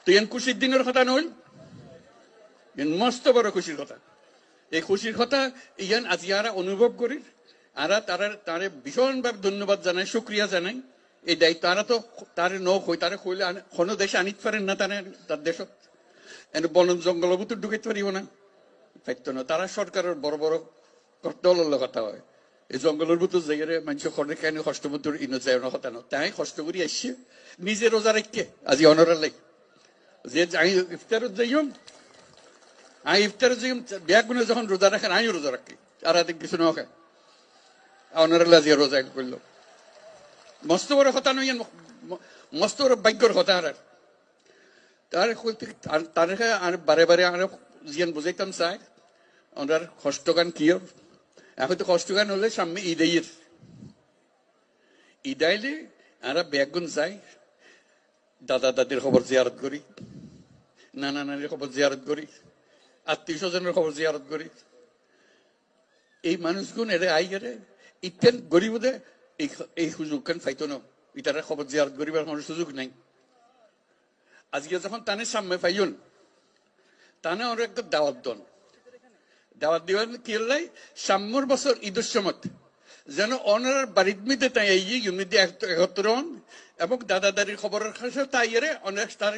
তো ইয়ান খুশির দিনের কথা নইল, মস্ত বড় খুশির কথা। এই খুশির কথা ইয়ান আজ ইয়ারা অনুভব করি, আর তারে ভীষণভাবে ধন্যবাদ জানাই, শুক্রিয়া জানাই। এই দায়িত্ব আরা তো তারে নই, তারে কইলে কোনো দেশে আনিতে পারেন না, তার দেশত বন জঙ্গল ভিতর ঢুকাইতে পারিব না, পাইত না। তারা সরকারের বড় বড় দলের কথা হয়, এই জঙ্গলের ভিতর জায়গায় মানুষ খড়ে কেন কষ্ট ভিতর ইনো যায় না কথা না, তাই কষ্ট করি আসছে নিজে রোজা রেখে আজি অনরা লাই যে ইফতারত যাইম, ইফতার যাইম ব্যাগ গুনে যখন রোজা রাখেন আমিও রোজা রাখি, আর কিছু না খায় অনরা যে রোজা করলো, মস্ত বড় কথা নই, মস্ত বড় ভাগ্যর কথা। আর তার আর বারে বারে আর জিয়ান বুঝাইতাম চাই ওনার কষ্টগান কি, এখন তো কষ্টগান হলে সামনে ঈদের ঈদ আইলে আমরা ব্যাগুন যাই, দাদা দাদির খবর জিয়ারত করি, নানা নানির খবর জিয়ারত করি, আত্মীয় স্বজনের খবর জিয়ারত করি। এই মানুষগুন এরে আই গেলে ইতেন গরিবদের এই সুযোগ কেন পাইতো না, ইটারা খবর জিয়ারত করিবার কোনো সুযোগ নাই। আজকে যখন তানে সামনে পাইন তানে ওর একটা দাওয়াত দন, দাওয়াত দিবেন কি লাই সাম্যর বছর ঈদের সময় যেন অনার বাড়ির মধ্যে তাই ইউনিটি একত্র হন এবং দাদা দাদির খবরের কাছে তাই অনেক তার